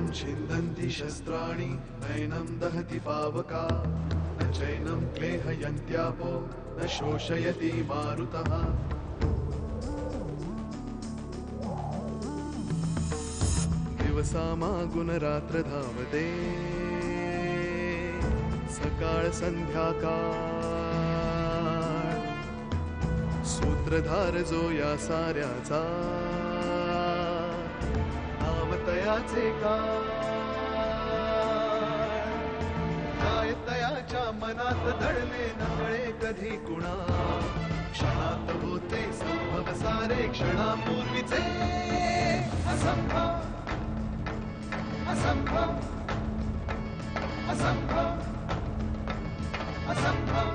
न छिन्दन्ति शस्त्राणि नैनं दहति पावका न चैनं क्लेहयन्त्यापो न शोषयति मारुतः दिवसामागुणरात्र धावते सकाळ संध्याकाळ सूत्रधार जो या साऱ्याचा नावतयाचे काय तयाच्या मनात दडले नकळे कधी कुणा क्षणात होते संभव सारे क्षणापूर्वीचे असंभव असंभव असंभव असंभव.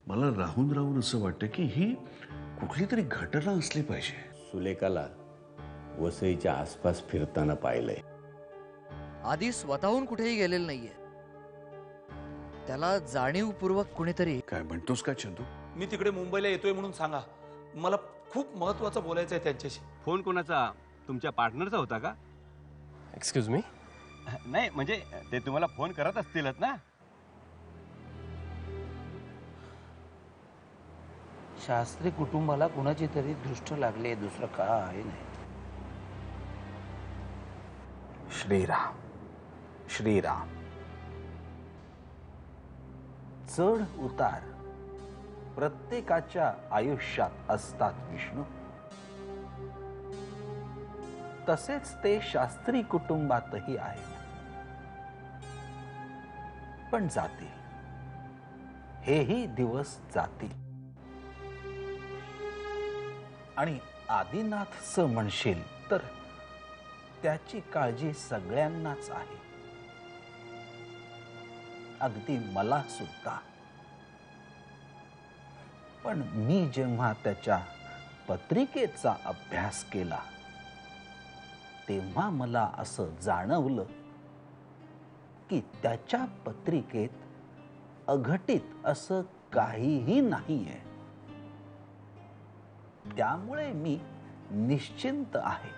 मला राहून राहून असं वाटतं की ही कुठली तरी घटना असली पाहिजे. सुलेखाला वसईच्या आसपास फिरताना पाहिलंय. आधी स्वतःहून कुठेही गेलेलं नाहीये. त्याला जाणीवपूर्वक कुणीतरी. काय म्हणतोस काय चंदू? मी तिकडे मुंबईला येतोय म्हणून सांगा. मला खूप महत्वाचं बोलायचं आहे त्यांच्याशी. फोन कोणाचा? तुमच्या पार्टनरचा होता का? Excuse me? नाही म्हणजे ते तुम्हाला फोन करत असतीलच ना. शास्त्री कुटुंबाला कुणाची तरी दृष्ट लागली, दुसरं काय नाही. श्रीराम श्रीराम. चढ उतार प्रत्येकाच्या आयुष्यात असतात विष्णू. तसेच ते शास्त्री कुटुंबातही आहेत. पण जातील, हेही दिवस जातील. आणि आदिनाथचं म्हणशील तर त्याची काळजी सगळ्यांनाच आहे, अगदी मला सुद्धा. पण मी जेव्हा त्याच्या पत्रिकेचा अभ्यास केला तेव्हा मला असं जाणवलं की त्याच्या पत्रिकेत अघटित असं काहीही नाहीये. त्यामुळे मी निश्चिंत आहे.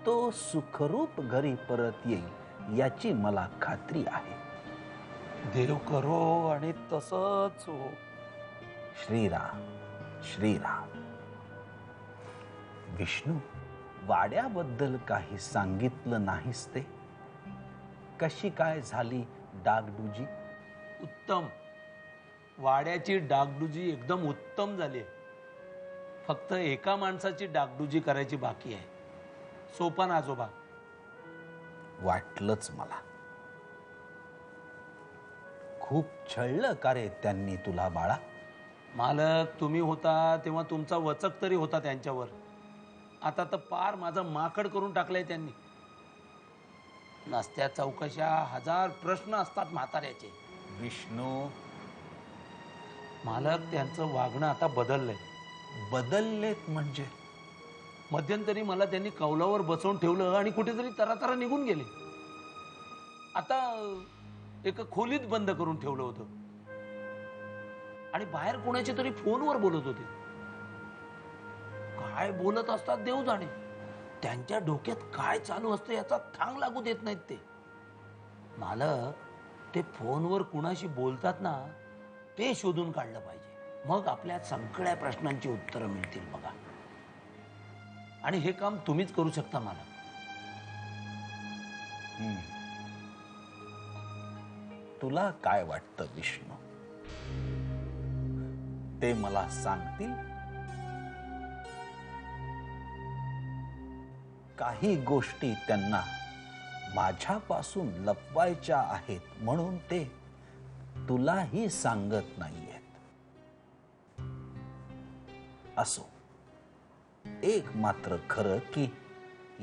तो सुखरूप घरी परत येईल याची मला खात्री आहे. देव करो आणि तसंच हो. श्रीराम श्रीराम. विष्णू, वाड्याबद्दल काही सांगितलं नाहीस ते? कशी काय झाली डागडुजी? उत्तम. वाड्याची डागडुजी एकदम उत्तम झाली. फक्त एका माणसाची डागडुजी करायची बाकी आहे. सोपान आजोबा. वाटलंच मला. खूप छळलं का रे त्यांनी तुला बाळा? मालक तुम्ही होता तेव्हा तुमचा वचक तरी होता त्यांच्यावर. आता तर पार माझं माकड करून टाकलंय त्यांनी. नसत्या चौकशा, हजार प्रश्न असतात म्हाताऱ्याचे. विष्णू, मालक त्यांचं वागणं आता बदललंय. बदललेत म्हणजे? मध्यंतरी मला त्यांनी कौलावर बसवून ठेवलं आणि कुठेतरी तरातरा निघून गेले. आता एका खोलीत बंद करून ठेवलं होतं आणि बाहेर कोणाच्या तरी फोनवर बोलत होते. काय बोलत असतात देव जाणे. त्यांच्या डोक्यात काय चालू असतं याचा थांग लागू देत नाहीत ते. मालक, ते फोनवर कुणाशी बोलतात ना ते शोधून काढलं पाहिजे. मग आपल्या सगळ्या प्रश्नांची उत्तरं मिळतील बघा. आणि हे काम तुम्हीच करू शकता मालक. तुला काय वाटतं विष्णू? ते मला सांगतील? काही गोष्टी त्यांना माझ्यापासून लपवायच्या आहेत म्हणून ते तुलाही सांगत नाहीयेत. असो, एक मात्र खरं की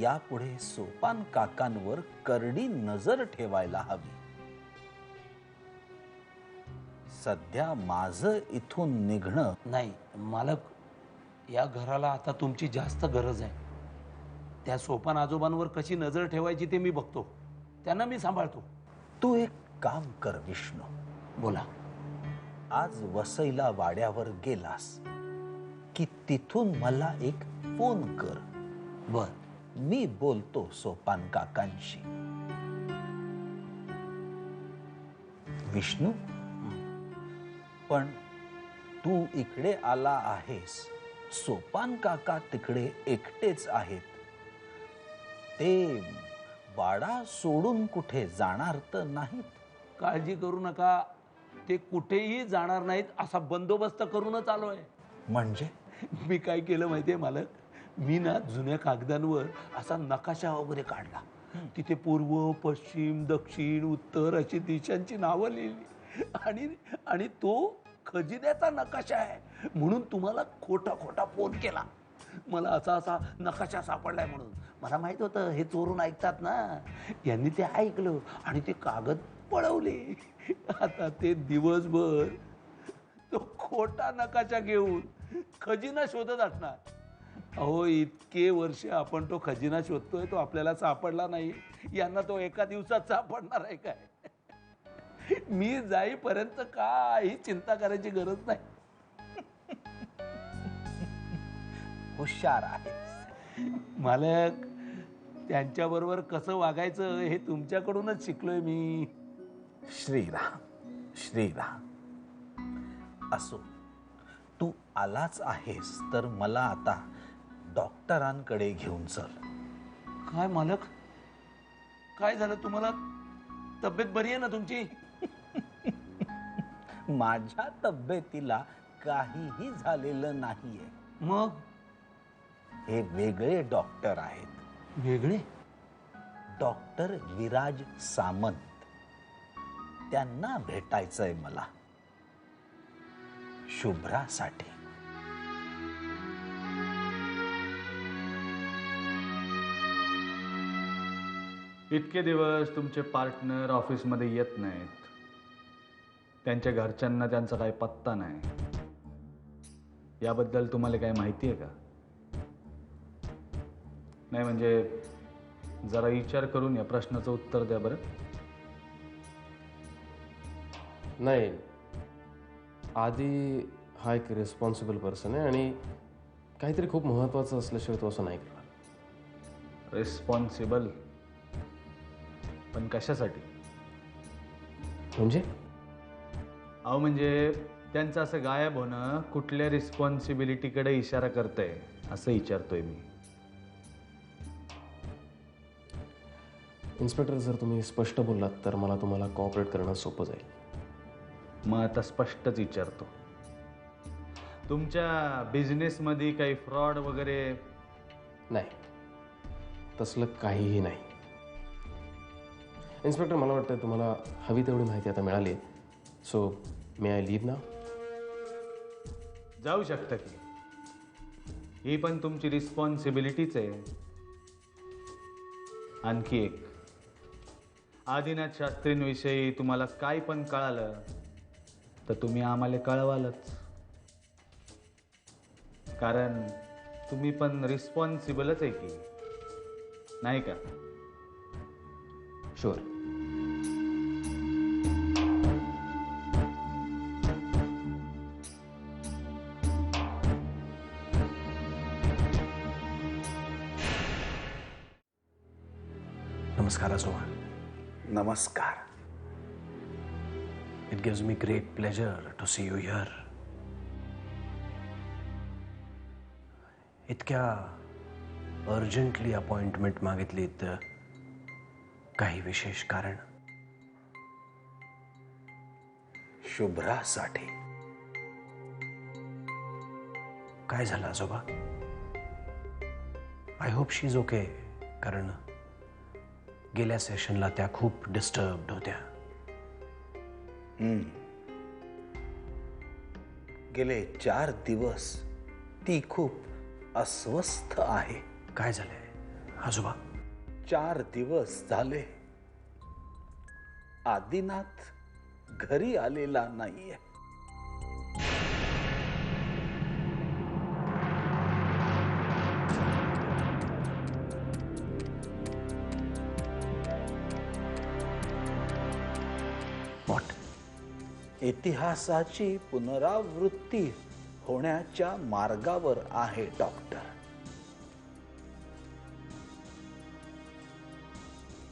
यापुढे सोपान काकांवर करडी नजर ठेवायला हवी. सध्या माझं इथून निघणं. नाही मालक, या घराला आता तुमची जास्त गरज आहे. त्या सोपान आजोबांवर कशी नजर ठेवायची ते मी बघतो. त्यांना मी सांभाळतो. तू एक काम कर विष्णू. बोला. आज वसईला वाड्यावर गेलास की तिथून मला एक फोन कर. बर. मी बोलतो सोपान काकांशी. विष्णू, पण तू इकडे आला आहेस, सोपान काका तिकडे एकटेच आहेत. ते वाडा सोडून कुठे जाणार तर नाहीत? काळजी करू नका, ते कुठेही जाणार नाहीत असा बंदोबस्त करूनच आलोय. म्हणजे मी काय केलं माहितीये मालक, मी ना जुन्या कागदांवर असा नकाशा वगैरे काढला. तिथे पूर्व, पश्चिम, दक्षिण, उत्तर अशी दिशांची नावं लिहिली आणि तो खजिन्याचा नकाशा आहे म्हणून तुम्हाला खोटा फोन केला. मला असा नकाशा सापडलाय म्हणून. मला माहित होतं हे चोरून ऐकतात ना. यांनी ते ऐकलं आणि ते कागद पळवले. आता ते दिवसभर तो खोटा नकाशा घेऊन खजिना शोधत असणार. अहो, इतके वर्ष आपण तो खजिना शोधतोय, तो आपल्याला सापडला नाही. यांना तो एका दिवसात सापडणार आहे काय? मी जाईपर्यंत काही चिंता करायची गरज नाही. हुशार आहेस. मालक, त्यांच्याबरोबर कसं वागायचं हे तुमच्याकडूनच शिकलोय मी. श्रीराम श्रीराम. असो, तू आलाच आहेस तर मला आता डॉक्टरांकडे घेऊन चल. काय मालक, काय झालं तुम्हाला? तब्येत बरी आहे ना तुमची? माझ्या तब्येतीला काहीही झालेलं नाहीये. मग हे वेगळे डॉक्टर आहेत. वेगळे? डॉक्टर विराज सामंत. त्यांना भेटायचंय मला, शुभ्रासाठी. इतके दिवस तुमचे पार्टनर ऑफिसमध्ये येत नाहीत. त्यांच्या घरच्यांना त्यांचा काही पत्ता नाही. याबद्दल तुम्हाला काही माहिती आहे का? नाही म्हणजे जरा विचार करून या प्रश्नाचं उत्तर द्या बरं. नाही, आधी हा एक रिस्पॉन्सिबल पर्सन आहे आणि काहीतरी खूप महत्त्वाचं असल्याशिवाय तो असं नाही करणार. रिस्पॉन्सिबल? पण कशासाठी? म्हणजे अहो, म्हणजे त्यांचं असं गायब होणं कुठल्या रिस्पॉन्सिबिलिटीकडे इशारा करतंय असं विचारतोय मी. इन्स्पेक्टर, जर तुम्ही स्पष्ट बोललात तर मला तुम्हाला कॉपरेट करणं सोपं जाईल. मग आता स्पष्टच विचारतो, तुमच्या बिझनेसमध्ये काही फ्रॉड वगैरे? नाही, तसलं काहीही नाही. इन्स्पेक्टर, मला वाटतं तुम्हाला हवी तेवढी माहिती आता मिळाली आहे. सो मे आय लीव नाव? जाऊ शकता की. ही पण तुमची रिस्पॉन्सिबिलिटीच आहे. आणखी एक, आदिनाथ शास्त्रींविषयी तुम्हाला काय पण कळालं तर तुम्ही आम्हाला कळवालच. कारण तुम्ही पण रिस्पॉन्सिबलच आहे की नाही का? शुअर. नमस्कार आजोबा. नमस्कार. It gives me great pleasure to see you here. इतक्या अर्जंटली अपॉइंटमेंट मागितलीत, काही विशेष कारण? शुभ्रासाठी. काय झालं आजोबा? I hope she is okay. कारण गेल्या सेशनला त्या खूप डिस्टर्ब्ड होत्या. गेले 4 दिवस ती खूप अस्वस्थ आहे. काय झालंय आजोबा? 4 दिवस झाले आदिनाथ घरी आलेला नाहीये. What? इतिहासाची पुनरावृत्ती होण्याच्या मार्गावर आहे डॉक्टर.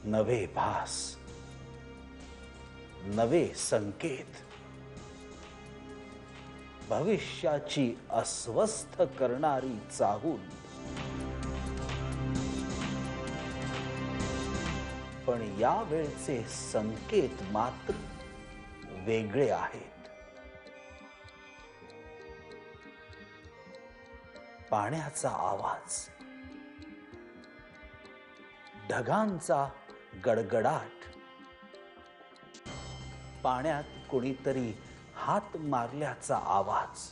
नवे भास, नवे संकेत, भविष्याची अस्वस्थ करणारी चाहूल. पण यावेळचे संकेत मात्र वेगळे आहेत. पाण्याचा आवाज, ढगांचा गडगडाट, पाण्यात कोणीतरी हात मारल्याचा आवाज.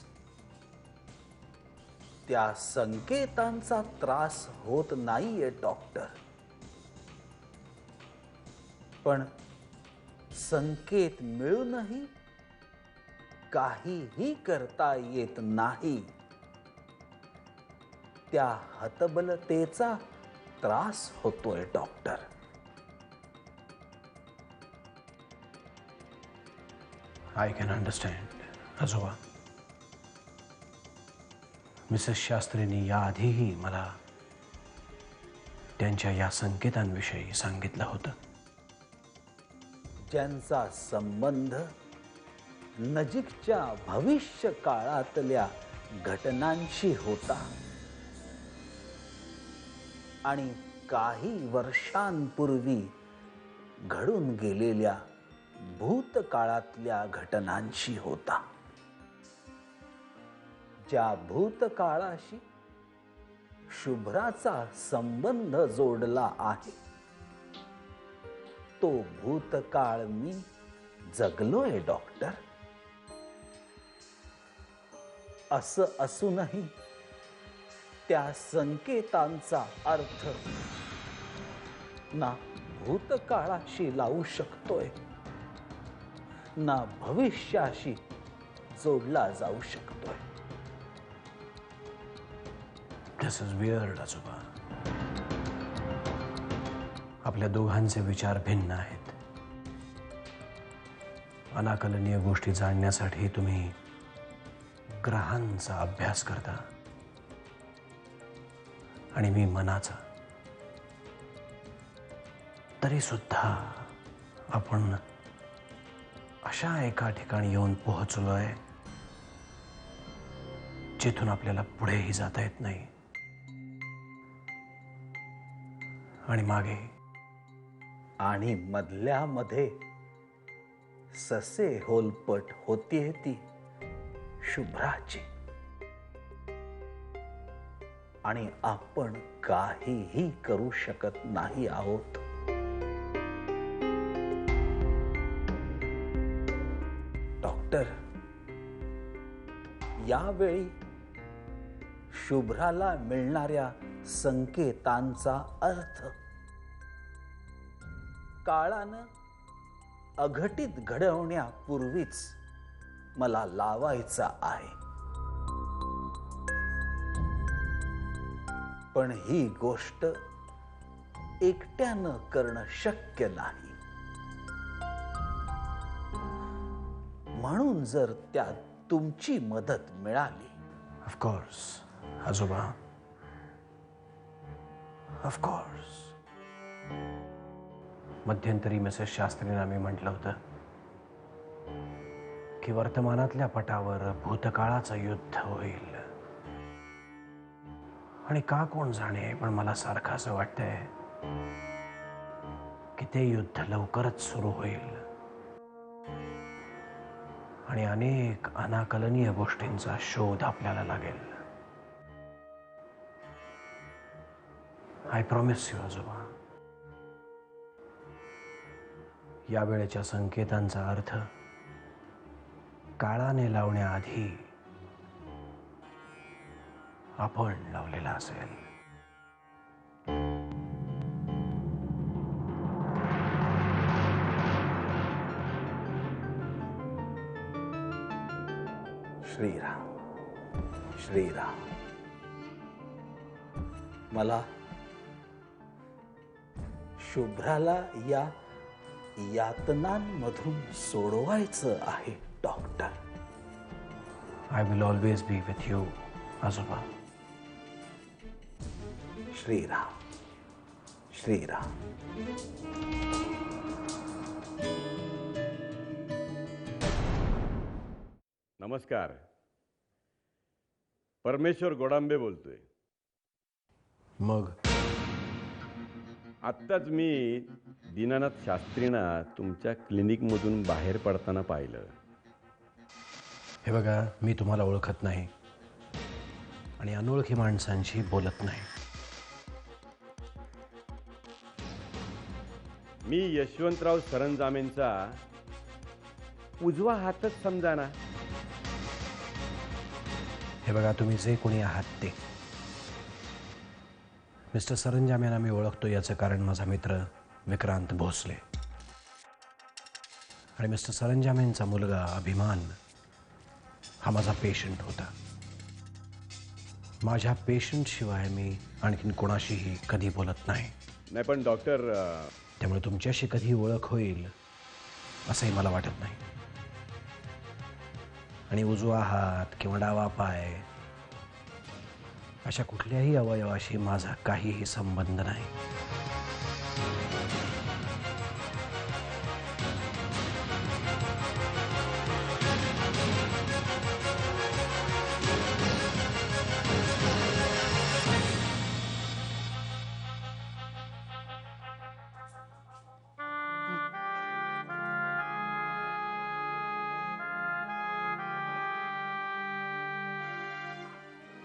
त्या संकेतांचा त्रास होत नाहीये डॉक्टर. पण संकेत मिळूनही काहीही करता येत नाही. त्या हतबलतेचा त्रास होतोय डॉक्टर. आय कॅन अंडरस्टँड आजोबा. मिसेस शास्त्रींनी याआधीही मला त्यांच्या या संकेतांविषयी सांगितलं होतं. ज्यांचा संबंध नजीकच्या भविष्य काळातल्या घटनांशी होता आणि काही वर्षांपूर्वी घडून गेलेल्या भूतकाळातल्या घटनांशी होता. ज्या भूतकाळाशी शुभ्राचा संबंध जोडला आहे, तो भूतकाळ मी जगलोय डॉक्टर. असं असूनही त्या संकेतांचा अर्थ ना भूतकाळाशी लावू शकतोय, ना भविष्याशी जोडला जाऊ शकतोय. दिस इज वियर्ड आजोबा. आपल्या दोघांचे विचार भिन्न आहेत. अनाकलनीय गोष्टी जाणण्यासाठी तुम्ही ग्रहांचा अभ्यास करता आणि मी मनाचा. तरी सुद्धा आपण अशा एका ठिकाणी येऊन पोहोचलोय जिथून आपल्याला पुढेही जाता येत नाही. आणि मागे आणि मधल्यामध्ये ससे होलपट होतीये ती शुभ्राची. आणि आपण काहीही करू शकत नाही आहोत. डॉक्टर, यावेळी शुभ्राला मिळणाऱ्या संकेतांचा अर्थ काळानं अघटित घडवण्यापूर्वीच मला लावायचा आहे. पण ही गोष्ट एकट्यानं करणं शक्य नाही. म्हणून जर त्यात तुमची मदत मिळाली. ऑफकोर्स आजोबा, ऑफकोर्स. मध्यंतरी मिसेस शास्त्रींना मी म्हटलं होतं की वर्तमानातल्या पटावर भूतकाळाचं युद्ध होईल. आणि का कोण जाणे, पण मला सारखं असं वाटतंय की ते युद्ध लवकरच सुरू होईल आणि अनेक अनाकलनीय गोष्टींचा शोध आपल्याला लागेल. आय प्रॉमिस यू आजोबा. या वेळेच्या संकेतांचा अर्थ काळाने लावण्याआधी आपण लावलेला असेल. श्रीराम, श्रीराम. मला शुभ्राला या यातनांमधून सोडवायचं आहे doctor. I will always be with you आजोबा. श्रीराम श्रीराम. नमस्कार. परमेश्वर गोडांबे बोलतोय. मग आत्ताच मी दीनानाथ शास्त्रींना तुमच्या क्लिनिकमधून बाहेर पडताना पाहिलं. हे बघा, मी तुम्हाला ओळखत नाही आणि अनोळखी माणसांशी बोलत नाही. मी यशवंतराव सरंजामेंचा उजवा हातच समजाना. हे बघा, तुम्ही जे कोणी आहात ते. मिस्टर सरंजाम यांना मी ओळखतो याचं कारण माझा मित्र विक्रांत भोसले आणि मिस्टर सरंजाम यांचा मुलगा अभिमान हा माझा पेशंट होता. माझ्या पेशंटशिवाय मी आणखीन कोणाशीही कधी बोलत नाही. नाही पण डॉक्टर, त्यामुळे तुमच्याशी कधी ओळख होईल असंही मला वाटत नाही. आणि उजवा हात किंवा डावा पाय अशा कुठल्याही अवयवाशी माझा काहीही संबंध नाही.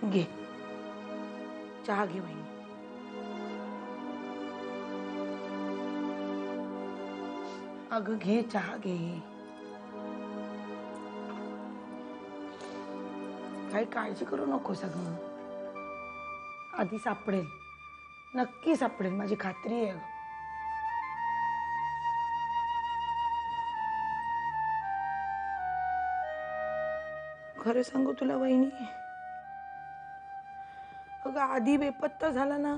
घे चहा घे वहिनी. अगं घे चहा घे. काही काळजी करू नकोस अगं. आधी सापडेल, नक्की सापडेल, माझी खात्री आहे. खरं सांगू तुला वहिनी, अगं आधी बेपत्ता झाला ना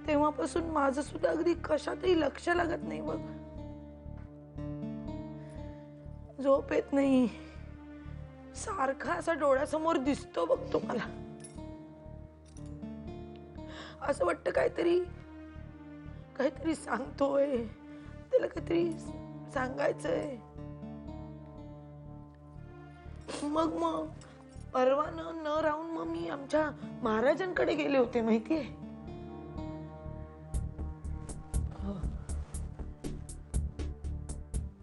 तेव्हापासून माझं सुद्धा अगदी कशातही लक्ष लागत नाही बघ. झोप येत नाही, सारखा असा डोळ्यासमोर दिसतो बघ तो मला. असं वाटतं काहीतरी काहीतरी सांगतोय, त्याला काहीतरी सांगायचंय. मग परवा न राहून मग मी आमच्या महाराजांकडे गेले होते माहितीये.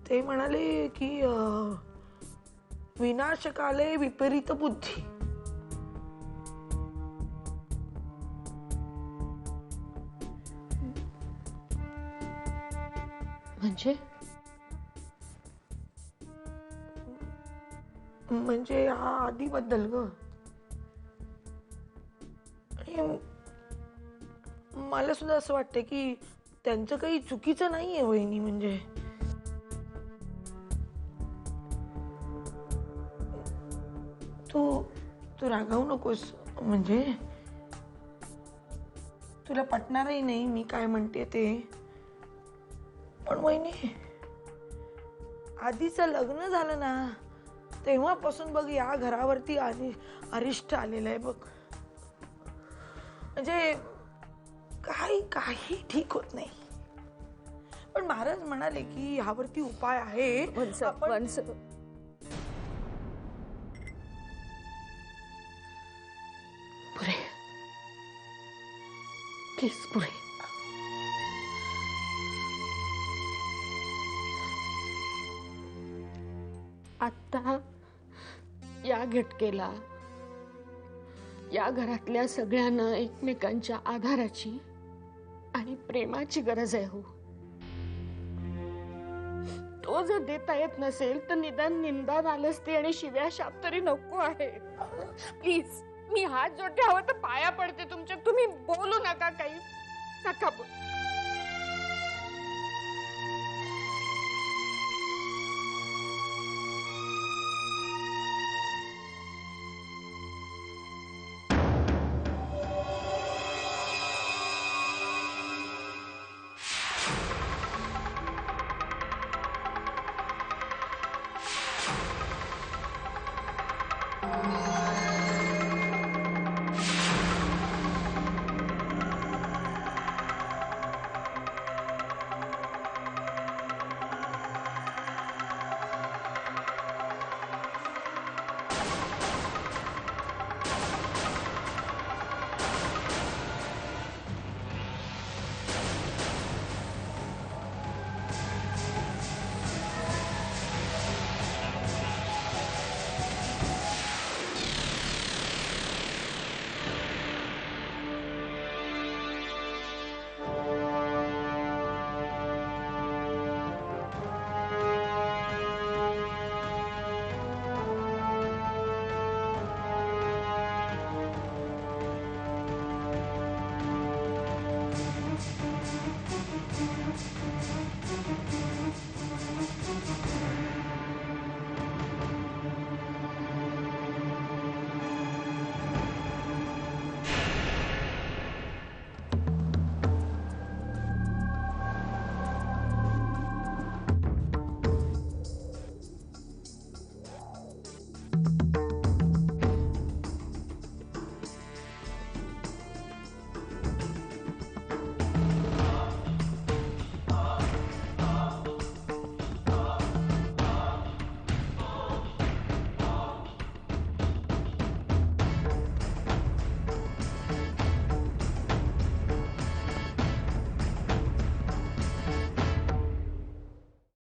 ते म्हणाले की विनाशकाले विपरीत बुद्धी. म्हणजे हा आधीबद्दल ग. मला सुद्धा असं वाटतं की त्यांचं काही चुकीचं नाहीये वहिनी. म्हणजे तू रागावू नकोस. म्हणजे तुला पटणारही नाही मी काय म्हणते ते. पण वहिनी, आधीचं लग्न झालं ना तेव्हापासून बघ या घरावरती अरिष्ट आलेलं आहे बघ. म्हणजे काही ठीक होत नाही. पण महाराज म्हणाले की ह्यावरती उपाय आहे. पुरे प्लीज पुरे. आत्ता या घटकेला या घरातल्या सगळ्यांना एकमेकांच्या आधाराची आणि प्रेमाची गरज आहे. हो, तो जर देता येत नसेल तर निदान निंदा नालस्ती आणि शिव्या शाप तरी नको आहे. प्लीज, मी हात जोडते, हवं तर पाया पडते तुमच्या. तुम्ही बोलू नका, काही नका बोल.